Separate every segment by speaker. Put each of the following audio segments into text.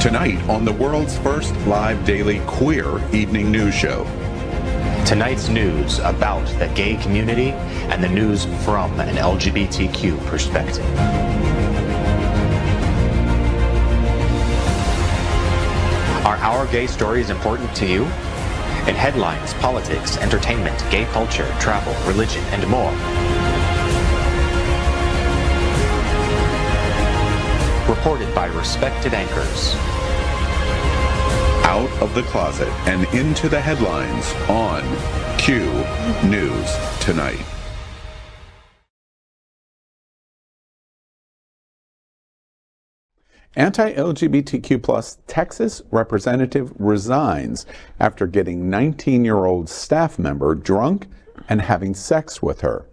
Speaker 1: Tonight on the world's first live daily queer evening news show.
Speaker 2: Tonight's news about the gay community and the news from an LGBTQ perspective. Are our gay stories important to you? In headlines, politics, entertainment, gay culture, travel, religion, and more. Reported by respected anchors.
Speaker 1: Out of the closet and into the headlines on Q News Tonight. Anti-LGBTQ+ Texas representative resigns after getting 19-year-old staff member drunk and having sex with her.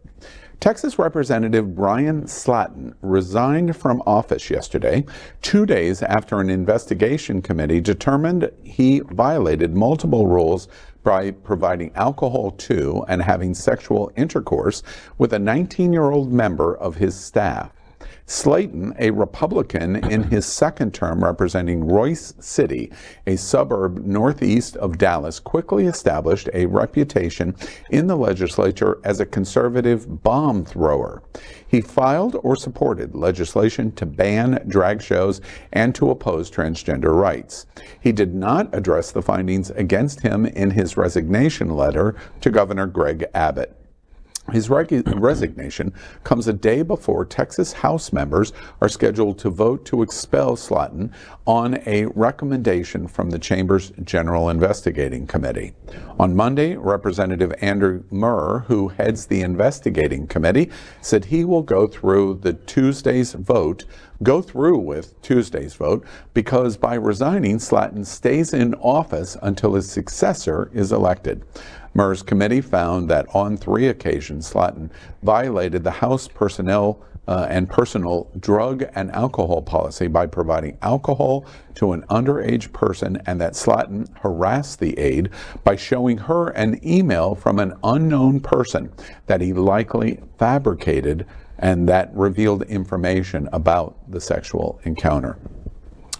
Speaker 1: Texas Representative Brian Slatton resigned from office yesterday, 2 days after an investigation committee determined he violated multiple rules by providing alcohol to and having sexual intercourse with a 19-year-old member of his staff. Slatton, a Republican in his second term representing Royce City, a suburb northeast of Dallas, quickly established a reputation in the legislature as a conservative bomb thrower. He filed or supported legislation to ban drag shows and to oppose transgender rights. He did not address the findings against him in his resignation letter to Governor Greg Abbott. His resignation comes a day before Texas House members are scheduled to vote to expel Slatton on a recommendation from the Chamber's General Investigating Committee. On Monday, Representative Andrew Murr, who heads the investigating committee, said he will go through with Tuesday's vote because by resigning, Slatton stays in office until his successor is elected. Murr's committee found that on 3 occasions, Slatton violated the House personnel and personal drug and alcohol policy by providing alcohol to an underage person, and that Slatton harassed the aide by showing her an email from an unknown person that he likely fabricated and that revealed information about the sexual encounter.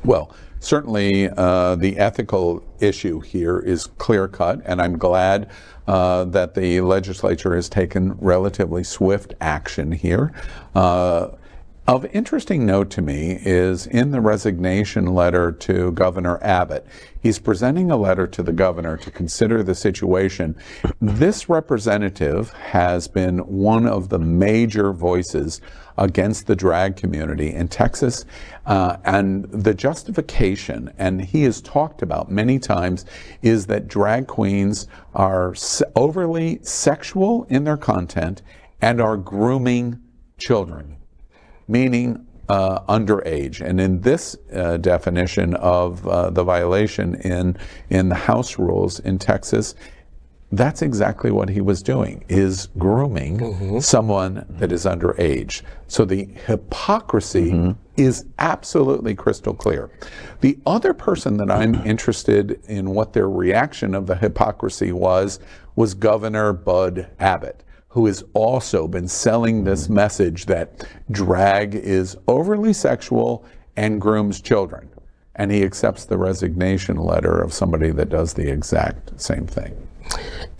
Speaker 1: Well, certainly the ethical issue here is clear-cut, and I'm glad that the legislature has taken relatively swift action here. Of interesting note to me is in the resignation letter to Governor Abbott. He's presenting a letter to the governor to consider the situation. This representative has been one of the major voices against the drag community in Texas, and the justification, and he has talked about many times, is that drag queens are overly sexual in their content and are grooming children, meaning underage. And in this definition of the violation in the House rules in Texas, that's exactly what he was doing, is grooming someone that is underage. So the hypocrisy is absolutely crystal clear. The other person that I'm interested in what their reaction of the hypocrisy was Governor Bud Abbott, who has also been selling this message that drag is overly sexual and grooms children. And he accepts the resignation letter of somebody that does the exact same thing.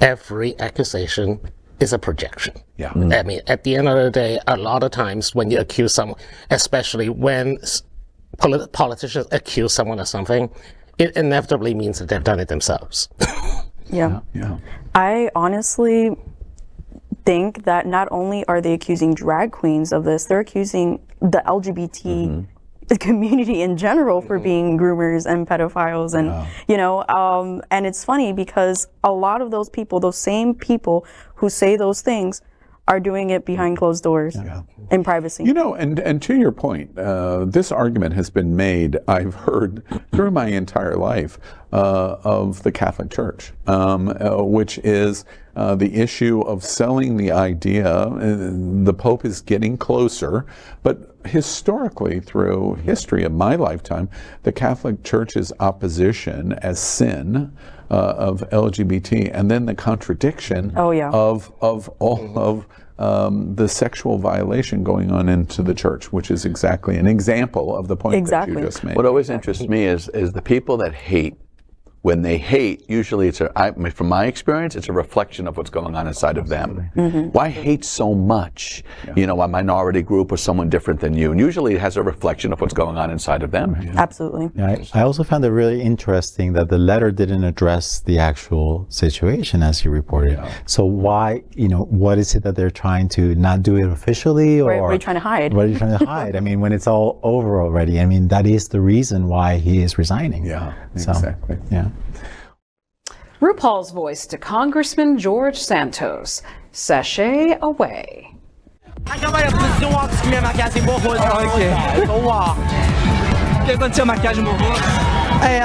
Speaker 3: Every accusation is a projection.
Speaker 1: Yeah.
Speaker 3: I mean, at the end of the day, a lot of times when you accuse someone, especially when politicians accuse someone of something, it inevitably means that they've done it themselves.
Speaker 4: Yeah.
Speaker 1: Yeah.
Speaker 4: I honestly think that not only are they accusing drag queens of this, they're accusing the LGBT community in general for being groomers and pedophiles, and and it's funny because a lot of those people, those same people who say those things, are doing it behind closed doors in privacy.
Speaker 1: You know, and to your point, this argument has been made, I've heard through my entire life, of the Catholic Church, which is the issue of selling the idea. The Pope is getting closer, but historically, through history of my lifetime, the Catholic Church's opposition as sin LGBT, and then the contradiction of all of the sexual violation going on into the church, which is exactly an example of the point that you just made.
Speaker 5: What always interests me is the people that hate. When they hate, usually from my experience, it's a reflection of what's going on inside of them. Why hate so much? You know, a minority group or someone different than you? And usually it has a reflection of what's going on inside of them.
Speaker 4: Absolutely.
Speaker 6: Yeah, I also found it really interesting that the letter didn't address the actual situation as you reported. So why, you know, what is it that they're trying to not do it officially? Or
Speaker 4: what are you trying to hide?
Speaker 6: What are you trying to hide? I mean, when it's all over already, I mean, that is the reason why he is resigning.
Speaker 1: Yeah,
Speaker 6: so,
Speaker 1: exactly.
Speaker 6: Yeah.
Speaker 7: RuPaul's voice to Congressman George Santos. Sashay away.
Speaker 8: O que aconteceu, maquiagem borrosa?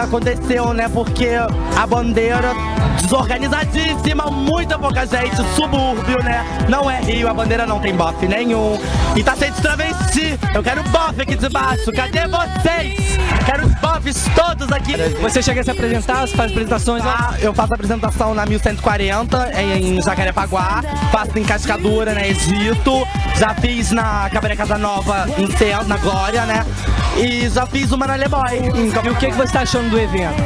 Speaker 8: Aconteceu, né, porque a bandeira desorganizadíssima, muita pouca gente, subúrbio, né, não é Rio, a bandeira não tem bofe nenhum, e tá cheio de travesti, eu quero bofe aqui de baixo, cadê vocês? Quero os bofes todos aqui. Você chega a se apresentar, você faz apresentações? Eu faço apresentação na 1140, em Jacarepaguá, faço em Cascadura, né, Egito, já fiz na Cabaré Casa Nova, em Centro, na Glória, né, e já fiz uma na Leboy. E o que você está achando do evento?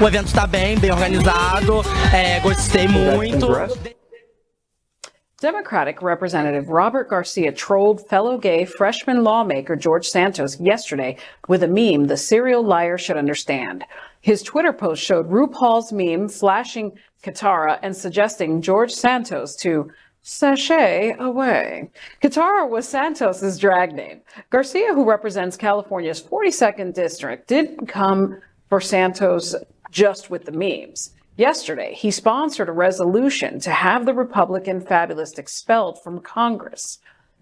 Speaker 8: O evento está bem organizado, gostei muito.
Speaker 7: Democratic Representative Robert Garcia trolled fellow gay freshman lawmaker George Santos yesterday with a meme the serial liar should understand. His Twitter post showed RuPaul's meme flashing Katara and suggesting George Santos to sashay away. Katara was Santos's drag name. Garcia, who represents California's 42nd district, didn't come for Santos just with the memes. Yesterday, he sponsored a resolution to have the Republican fabulist expelled from Congress.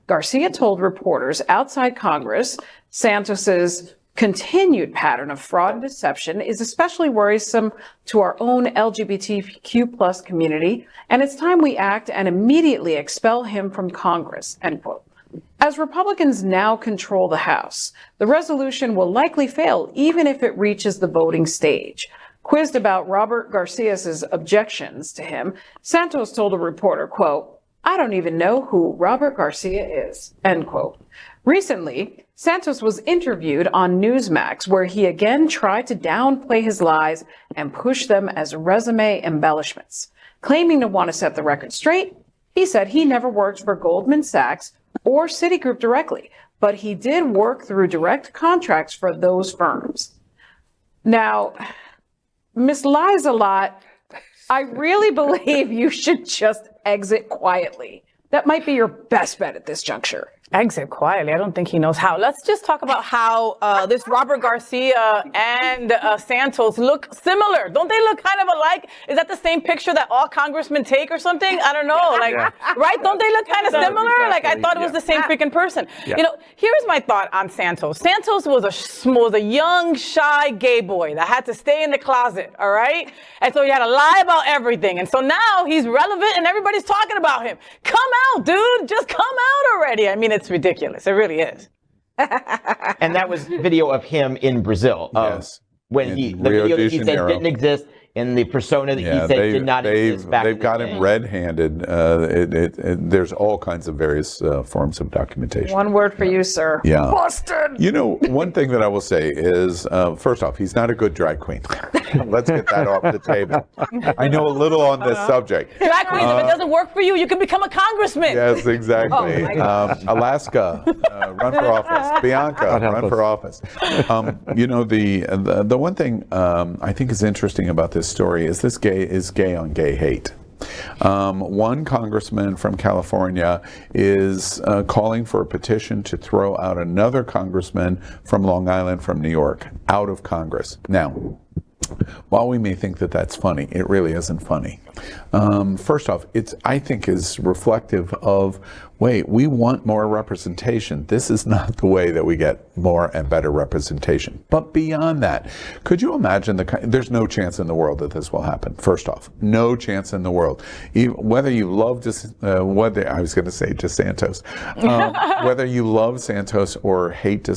Speaker 7: Garcia told reporters outside Congress Santos's continued pattern of fraud and deception is especially worrisome to our own LGBTQ plus community, and it's time we act and immediately expel him from Congress, end quote. As Republicans now control the House, the resolution will likely fail even if it reaches the voting stage. Quizzed about Robert Garcia's objections to him, Santos told a reporter, quote, "I don't even know who Robert Garcia is," end quote. Recently, Santos was interviewed on Newsmax, where he again tried to downplay his lies and push them as resume embellishments. Claiming to want to set the record straight, he said he never worked for Goldman Sachs or Citigroup directly, but he did work through direct contracts for those firms. Now, Miss Lies a Lot, I really believe you should just exit quietly. That might be your best bet at this juncture.
Speaker 9: Exit quietly. I don't think he knows how. Let's just talk about how this Robert Garcia and Santos look similar. Don't they look kind of alike? Is that the same picture that all congressmen take or something? I don't know. Like, right? Don't they look kind of similar? Exactly. Like, I thought it was the same freaking person. Yeah. You know, here's my thought on Santos. Santos was a young, shy gay boy that had to stay in the closet, all right? And so he had to lie about everything. And so now he's relevant and everybody's talking about him. Come out, dude. Just come out already. I mean, it's ridiculous. It really is.
Speaker 10: And that was video of him in Brazil.
Speaker 1: Yes.
Speaker 10: When the video that he said didn't exist, and the persona that he said did not exist back
Speaker 1: They've got him red-handed. There's all kinds of various forms of documentation.
Speaker 7: One word for you, sir.
Speaker 1: Yeah.
Speaker 7: Busted!
Speaker 1: You know, one thing that I will say is, first off, he's not a good drag queen. Let's get that off the table. I know a little on this subject.
Speaker 9: Drag queen, if it doesn't work for you, you can become a congressman.
Speaker 1: Yes, exactly. Alaska, run for office. Bianca, run for office. You know, the one thing I think is interesting about this story is this gay on gay hate. One congressman from California is calling for a petition to throw out another congressman from Long Island, from New York, out of Congress. Now, while we may think that that's funny, it really isn't funny. First off, I think is reflective of, wait, we want more representation. This is not the way that we get more and better representation. But beyond that, could you imagine there's no chance in the world that this will happen. First off, no chance in the world. Whether you love I was going to say DeSantos, whether you love Santos or hate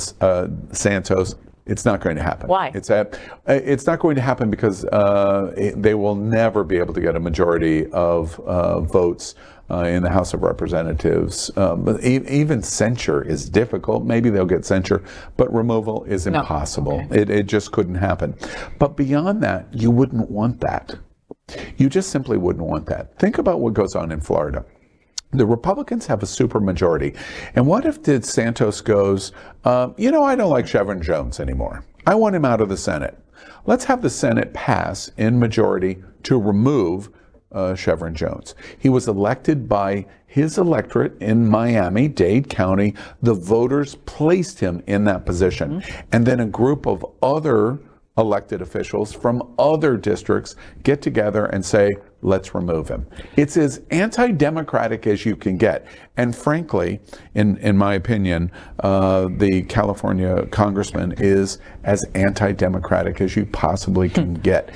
Speaker 1: Santos, It's not going to happen.
Speaker 9: Why?
Speaker 1: It's not going to happen because they will never be able to get a majority of votes in the House of Representatives. But even censure is difficult. Maybe they'll get censure, but removal is impossible. Okay. It just couldn't happen. But beyond that, you wouldn't want that. You just simply wouldn't want that. Think about what goes on in Florida. The Republicans have a supermajority. And what if Santos goes, I don't like Chevron Jones anymore. I want him out of the Senate. Let's have the Senate pass in majority to remove Chevron Jones. He was elected by his electorate in Miami-Dade County. The voters placed him in that position. And then a group of other elected officials from other districts get together and say, let's remove him. It's as anti-democratic as you can get. And frankly, in my opinion, the California congressman is as anti-democratic as you possibly can get.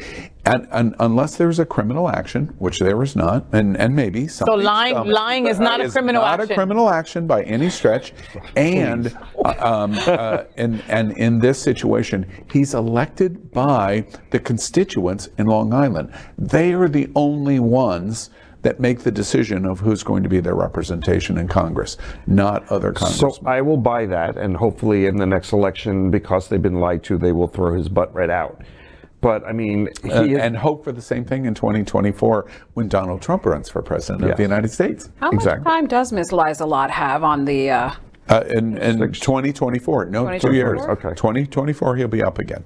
Speaker 1: And unless there's a criminal action, which there is not, and maybe something.
Speaker 9: So lying is not a criminal action.
Speaker 1: Not a criminal action by any stretch. And in this situation, he's elected by the constituents in Long Island. They are the only ones that make the decision of who's going to be their representation in Congress, not other congressmen.
Speaker 11: So I will buy that, and hopefully in the next election, because they've been lied to, they will throw his butt right out. But I mean,
Speaker 1: and hope for the same thing in 2024 when Donald Trump runs for president of the United States.
Speaker 7: How much time does Ms. Liza Lott have on the?
Speaker 1: In 2024, 2 years.
Speaker 11: Okay.
Speaker 1: 2024, he'll be up again.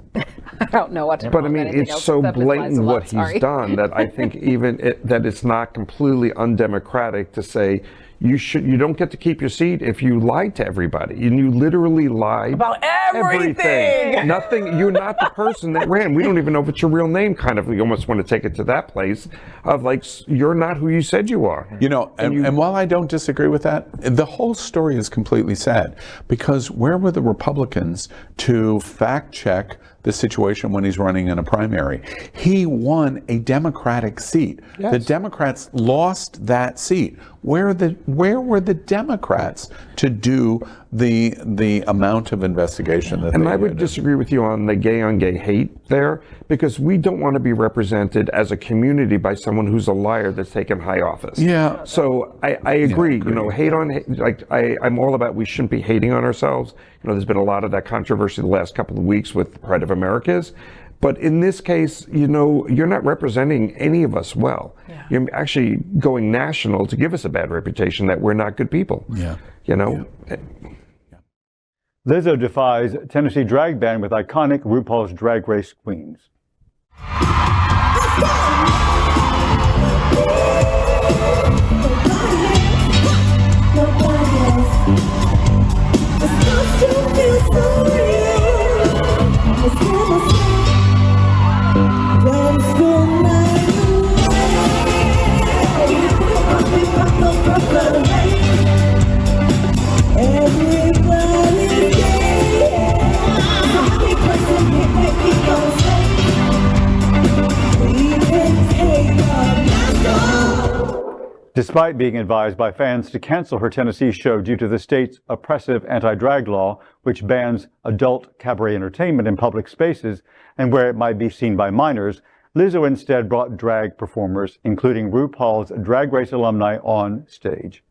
Speaker 7: I don't know what to.
Speaker 11: But I mean, it's so blatant what he's done that I think that it's not completely undemocratic to say you don't get to keep your seat if you lied to everybody. And you literally lied
Speaker 9: about everything.
Speaker 11: Nothing. You're not the person that ran. We don't even know if it's your real name. Kind of. We almost want to take it to that place of like, you're not who you said you are.
Speaker 1: And while I don't disagree with that, the whole story is completely sad, because where were the Republicans to fact check the situation when he's running in a primary? He won a Democratic seat. Yes. The Democrats lost that seat. Where were the Democrats to do the amount of investigation that
Speaker 11: and
Speaker 1: they
Speaker 11: I would
Speaker 1: did?
Speaker 11: disagree with you on the gay hate there, because we don't want to be represented as a community by someone who's a liar that's taken high office.
Speaker 1: Yeah.
Speaker 11: So I agree. Hate on like I'm all about, we shouldn't be hating on ourselves. There's been a lot of that controversy the last couple of weeks with Pride of Americas. But in this case, you're not representing any of us well. Yeah. You're actually going national to give us a bad reputation that we're not good people.
Speaker 1: Yeah.
Speaker 12: Lizzo defies Tennessee drag ban with iconic RuPaul's Drag Race queens. Despite being advised by fans to cancel her Tennessee show due to the state's oppressive anti-drag law, which bans adult cabaret entertainment in public spaces and where it might be seen by minors, Lizzo instead brought drag performers, including RuPaul's Drag Race alumni, on stage.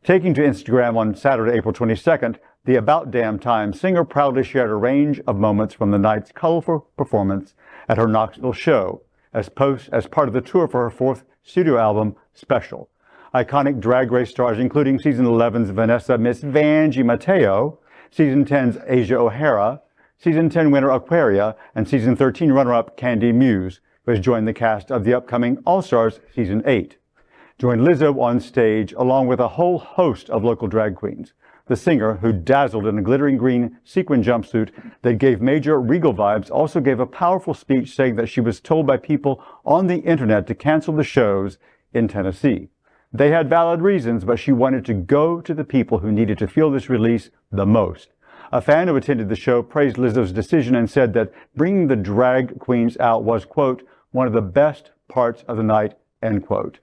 Speaker 12: Taking to Instagram on Saturday, April 22nd, the About Damn Time singer proudly shared a range of moments from the night's colorful performance at her Knoxville show as part of the tour for her fourth studio album, Special. Iconic Drag Race stars, including Season 11's Vanessa Miss Vanjie Mateo, Season 10's Asia O'Hara, Season 10 winner Aquaria, and Season 13 runner-up Candy Muse, who has joined the cast of the upcoming All-Stars Season 8. Joined Lizzo on stage along with a whole host of local drag queens. The singer, who dazzled in a glittering green sequin jumpsuit that gave major Regal vibes, also gave a powerful speech saying that she was told by people on the internet to cancel the shows in Tennessee. They had valid reasons, but she wanted to go to the people who needed to feel this release the most. A fan who attended the show praised Lizzo's decision and said that bringing the drag queens out was, quote, one of the best parts of the night, end quote.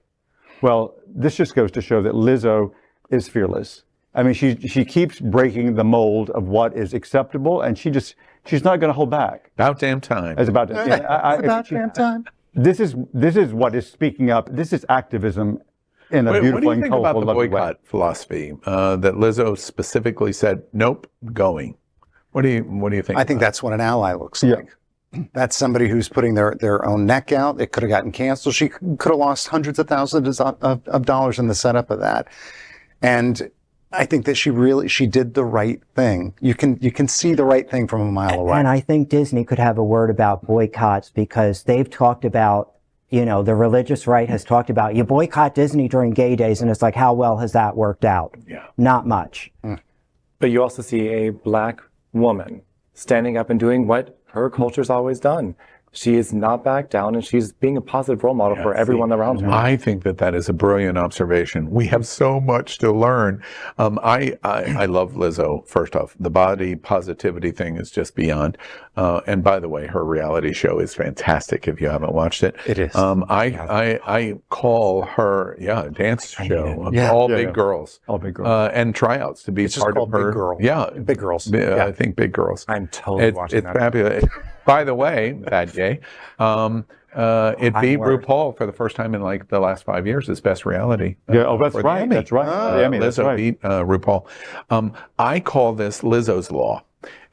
Speaker 12: Well, this just goes to show that Lizzo is fearless. I mean, she keeps breaking the mold of what is acceptable, and she's not going to hold back.
Speaker 1: About damn time.
Speaker 12: It's about damn time. This is what is speaking up. This is activism in a beautiful and colorful,
Speaker 1: what do you think about the
Speaker 12: lovely
Speaker 1: boycott
Speaker 12: way.
Speaker 1: philosophy that Lizzo specifically said, nope, going? What do you think?
Speaker 13: I think that's what an ally looks like. That's somebody who's putting their own neck out. It could have gotten canceled. She could have lost hundreds of thousands of dollars in the setup of that. And I think that she did the right thing. You can see the right thing from a mile away.
Speaker 14: And I think Disney could have a word about boycotts, because they've talked about, the religious right has talked about, you boycott Disney during gay days, and it's like, how well has that worked out?
Speaker 1: Yeah.
Speaker 14: Not much.
Speaker 15: But you also see a black woman standing up and doing what her culture's always done. She is not back down, and she's being a positive role model for everyone around her.
Speaker 1: I think that is a brilliant observation. We have so much to learn. I love Lizzo, first off. The body positivity thing is just beyond. And by the way, her reality show is fantastic if you haven't watched it.
Speaker 13: It is.
Speaker 1: I call her, a dance show. All big girls.
Speaker 12: All big girls.
Speaker 1: And tryouts to be
Speaker 13: It's just
Speaker 1: part of
Speaker 13: called
Speaker 1: her.
Speaker 13: Big Girl.
Speaker 1: Yeah.
Speaker 13: Big Girls.
Speaker 1: I think Big Girls.
Speaker 11: I'm totally watching that.
Speaker 1: It's fabulous. By the way, bad gay, it beat RuPaul for the first time in like the last 5 years as best reality.
Speaker 12: That's right. That's right. The Emmy, that's
Speaker 1: Lizzo
Speaker 12: right.
Speaker 1: beat RuPaul. I call this Lizzo's Law.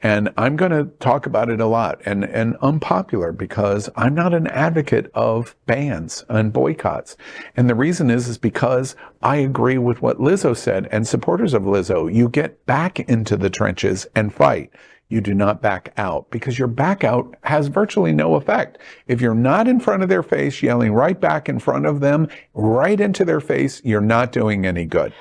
Speaker 1: And I'm going to talk about it a lot and unpopular, because I'm not an advocate of bans and boycotts. And the reason is because I agree with what Lizzo said, and supporters of Lizzo, you get back into the trenches and fight. You do not back out, because your back out has virtually no effect. If you're not in front of their face, yelling right back in front of them, right into their face, you're not doing any good.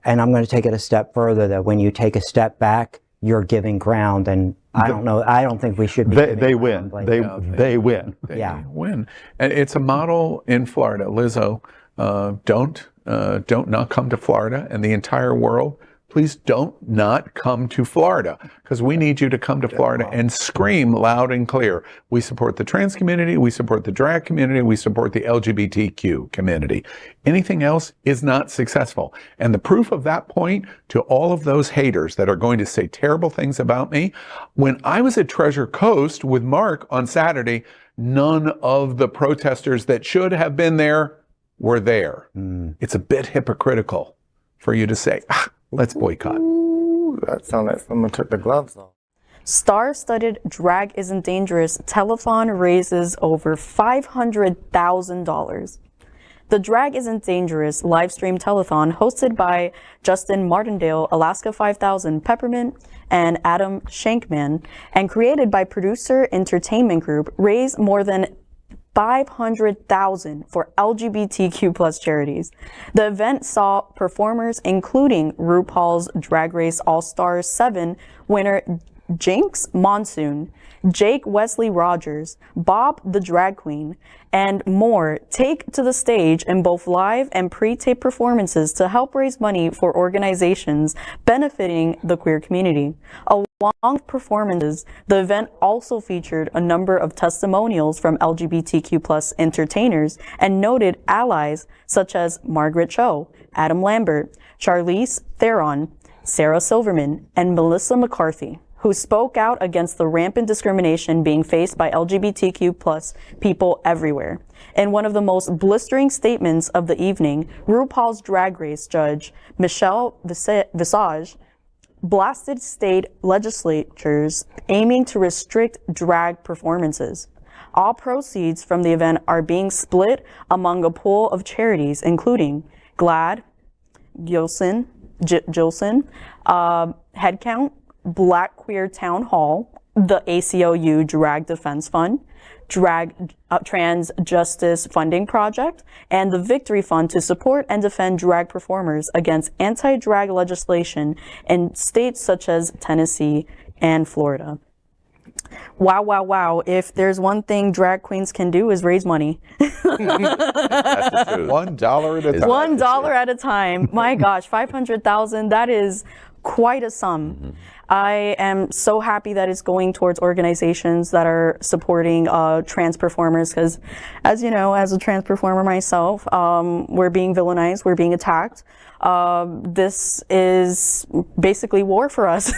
Speaker 14: And I'm going to take it a step further, that when you take a step back, you're giving ground. And I don't think we should be.
Speaker 12: They win. They win.
Speaker 14: Yeah.
Speaker 1: Win. And it's a model in Florida. Lizzo, don't not come to Florida, and the entire world. Please don't not come to Florida, because we need you to come to Florida and scream loud and clear. We support the trans community. We support the drag community. We support the LGBTQ community. Anything else is not successful. And the proof of that point to all of those haters that are going to say terrible things about me, when I was at Treasure Coast with Mark on Saturday, none of the protesters that should have been there were there. It's a bit hypocritical for you to say, let's boycott.
Speaker 15: Ooh, that sounds like someone took the gloves off.
Speaker 4: Star-studded Drag Isn't Dangerous telethon raises over $500,000. The Drag Isn't Dangerous live stream telethon, hosted by Justin Martindale, Alaska 5000, Peppermint, and Adam Shankman, and created by Producer Entertainment Group, raised more than $500,000 for LGBTQ plus charities. The event saw performers including RuPaul's Drag Race All-Stars 7 winner Jinx Monsoon, Jake Wesley Rogers, Bob the Drag Queen, and more take to the stage in both live and pre-tape performances to help raise money for organizations benefiting the queer community. Along with performances, the event also featured a number of testimonials from LGBTQ plus entertainers and noted allies such as Margaret Cho, Adam Lambert, Charlize Theron, Sarah Silverman, and Melissa McCarthy, who spoke out against the rampant discrimination being faced by LGBTQ plus people everywhere. In one of the most blistering statements of the evening, RuPaul's Drag Race judge Michelle Visage blasted state legislatures aiming to restrict drag performances. All proceeds from the event are being split among a pool of charities, including GLAAD, Gilson, Headcount, Black Queer Town Hall, the ACLU Drag Defense Fund, Trans Justice Funding Project, and the Victory Fund to support and defend drag performers against anti-drag legislation in states such as Tennessee and Florida. Wow, wow, wow. If there's one thing drag queens can do is raise money.
Speaker 1: That's the truth. $1 at a time.
Speaker 4: $1 at a time. My gosh, 500,000, that is quite a sum. I am so happy that it's going towards organizations that are supporting trans performers, because as you know, as a trans performer myself, we're being villainized, we're being attacked. This is basically war for us.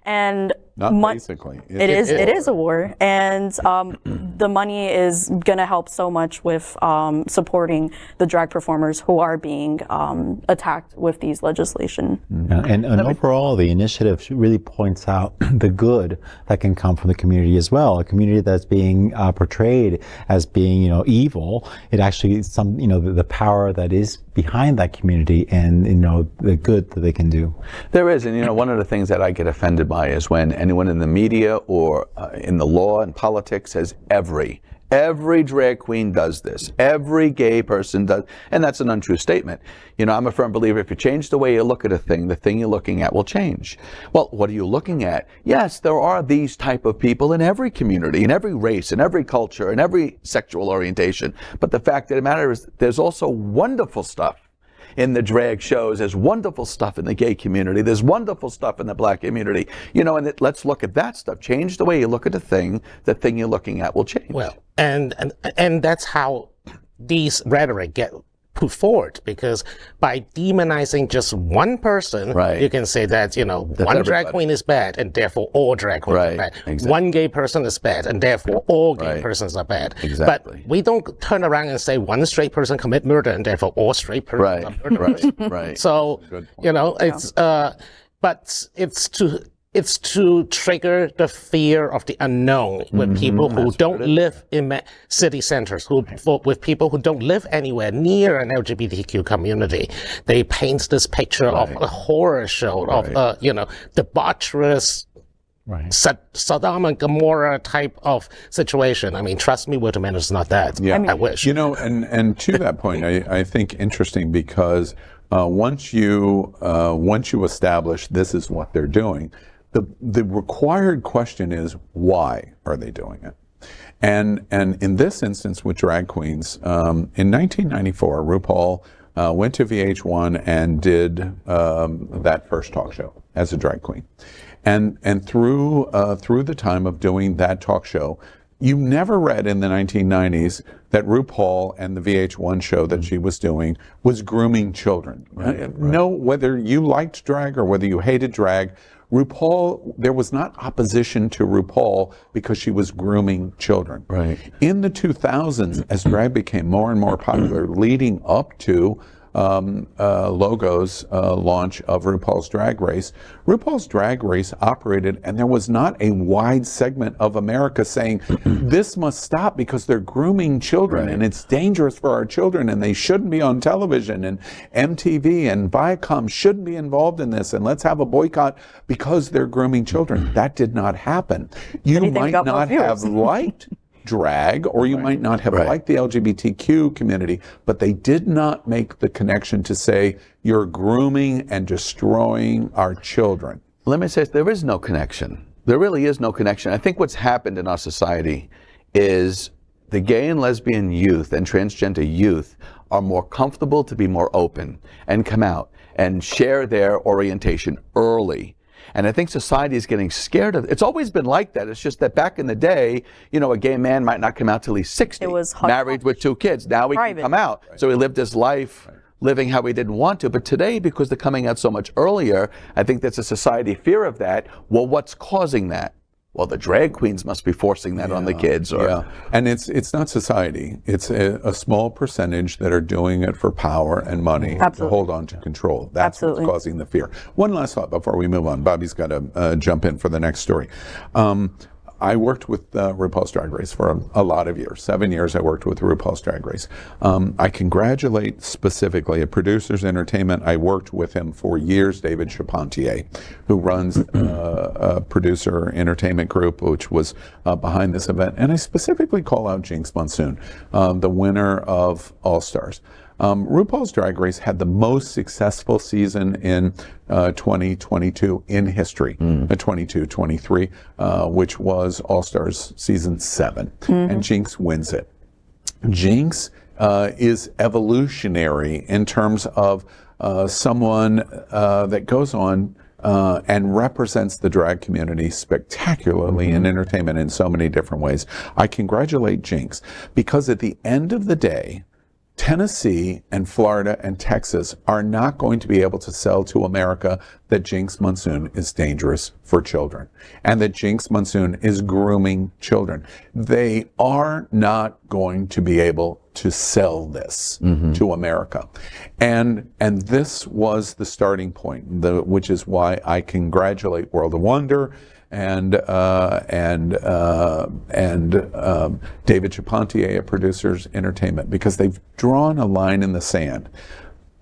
Speaker 4: And
Speaker 1: not basically.
Speaker 4: It is a war. And the money is going to help so much with supporting the drag performers who are being attacked with these legislation.
Speaker 6: Yeah, and overall, the initiative really points out the good that can come from the community as well. A community that's being portrayed as being, evil. It actually the power that is behind that community, and the good that they can do.
Speaker 5: There is, and one of the things that I get offended by is when anyone in the media or in the law and politics says every drag queen does this, every gay person does, and that's an untrue statement. I'm a firm believer if you change the way you look at a thing, the thing you're looking at will change. Well, what are you looking at? Yes, there are these type of people in every community, in every race, in every culture, in every sexual orientation. But the fact of the matter is there's also wonderful stuff in the drag shows. There's wonderful stuff in the gay community. There's wonderful stuff in the black community. And let's look at that stuff. Change the way you look at a thing, the thing you're looking at will change.
Speaker 3: Well, and that's how these rhetoric get put forward, because by demonizing just one person, you can say that, one drag queen is bad and therefore all drag queens are bad. Exactly. One gay person is bad and therefore all gay persons are bad.
Speaker 5: Exactly.
Speaker 3: But we don't turn around and say one straight person commit murder and therefore all straight persons are murderers.
Speaker 5: Right.
Speaker 3: So, it's, but it's to trigger the fear of the unknown with people who don't live in city centers, with people who don't live anywhere near an LGBTQ community. They paint this picture of a horror show, of debaucherous, Sodom and Gomorrah type of situation. I mean, trust me, Whitman, it's not that.
Speaker 1: Yeah.
Speaker 3: I wish.
Speaker 1: And to that point, I think interesting, because once you establish this is what they're doing, the required question is, why are they doing it? And in this instance with drag queens, in 1994, RuPaul went to VH1 and did that first talk show as a drag queen. And through the time of doing that talk show, you never read in the 1990s that RuPaul and the VH1 show that she was doing was grooming children. No, whether you liked drag or whether you hated drag, RuPaul, there was not opposition to RuPaul because she was grooming children. In the 2000s, as drag became more and more popular, leading up to Logo's launch of RuPaul's Drag Race. RuPaul's Drag Race operated, and there was not a wide segment of America saying, this must stop because they're grooming children and it's dangerous for our children and they shouldn't be on television, and MTV and Viacom shouldn't be involved in this, and let's have a boycott because they're grooming children. That did not happen. You might not have liked drag, or you might not have liked the LGBTQ community, but they did not make the connection to say you're grooming and destroying our children.
Speaker 5: Let me say, there is no connection. There really is no connection. I think what's happened in our society is the gay and lesbian youth and transgender youth are more comfortable to be more open and come out and share their orientation early. And I think society is getting scared of it. It's always been like that. It's just that back in the day, a gay man might not come out till he's 60, it was married with 2 kids. Now he can come out. So he lived his life living how he didn't want to. But today, because they're coming out so much earlier, I think there's a society fear of that. Well, what's causing that? Well, the drag queens must be forcing that on the kids.
Speaker 1: And it's not society. It's a small percentage that are doing it for power and money to hold on to control. That's what's causing the fear. One last thought before we move on. Bobby's got to jump in for the next story. I worked with RuPaul's Drag Race for a lot of years. 7 years I worked with RuPaul's Drag Race. I congratulate specifically at Producers Entertainment. I worked with him for years, David Chapontier, who runs a Producer Entertainment Group, which was behind this event. And I specifically call out Jinx Monsoon, the winner of All Stars. RuPaul's Drag Race had the most successful season in 2022 in history, 22-23, which was All Stars season 7, and Jinx wins it. Jinx is evolutionary in terms of someone that goes on and represents the drag community spectacularly in entertainment in so many different ways. I congratulate Jinx, because at the end of the day, Tennessee and Florida and Texas are not going to be able to sell to America that Jinx Monsoon is dangerous for children and that Jinx Monsoon is grooming children. They are not going to be able to sell this to America. And this was the starting point, which is why I congratulate World of Wonder and David Chapontier at Producers Entertainment, because they've drawn a line in the sand.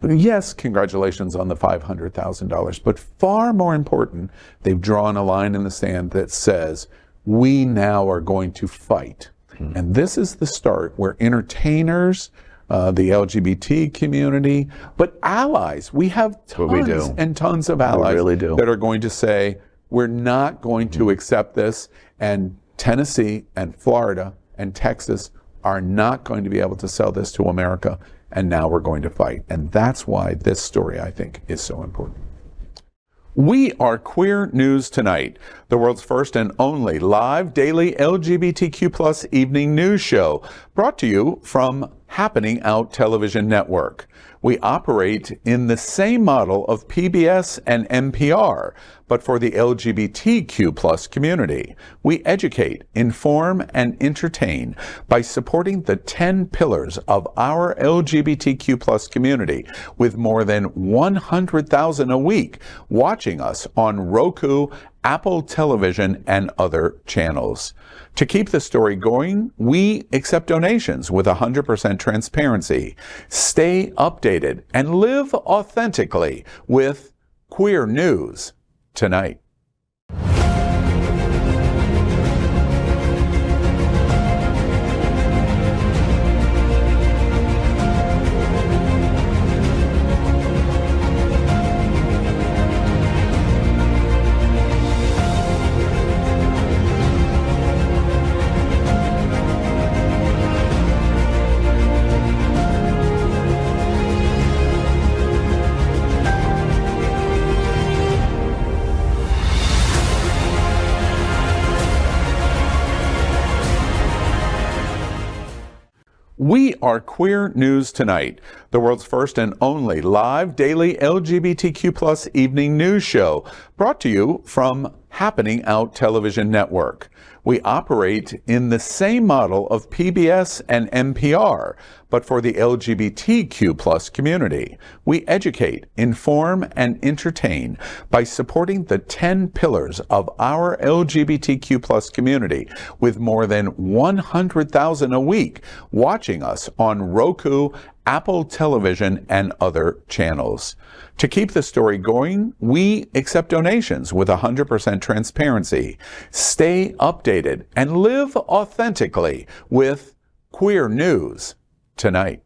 Speaker 1: Yes, congratulations on the $500,000, but far more important, they've drawn a line in the sand that says, we now are going to fight. And this is the start where entertainers, the LGBT community, but allies, we have tons and tons of allies that are going to say, we're not going to accept this, and Tennessee and Florida and Texas are not going to be able to sell this to America, and now we're going to fight. And that's why this story, I think, is so important. We are Queer News Tonight, the world's first and only live daily LGBTQ+ evening news show, brought to you from Happening Out Television Network. We operate in the same model of PBS and NPR, but for the LGBTQ+ community. We educate, inform, and entertain by supporting the 10 pillars of our LGBTQ+ community, with more than 100,000 a week watching us on Roku, Apple Television, and other channels. To keep the story going, we accept donations with 100% transparency. Stay updated and live authentically with Queer News Tonight. We are Queer News Tonight, the world's first and only live daily LGBTQ+ evening news show, brought to you from Happening Out Television Network. We operate in the same model of PBS and NPR, but for the LGBTQ+ community. We educate, inform, and entertain by supporting the 10 pillars of our LGBTQ+ community, with more than 100,000 a week watching us on Roku, Apple Television, and other channels. To keep the story going, we accept donations with 100% transparency. Stay updated and live authentically with Queer News Tonight.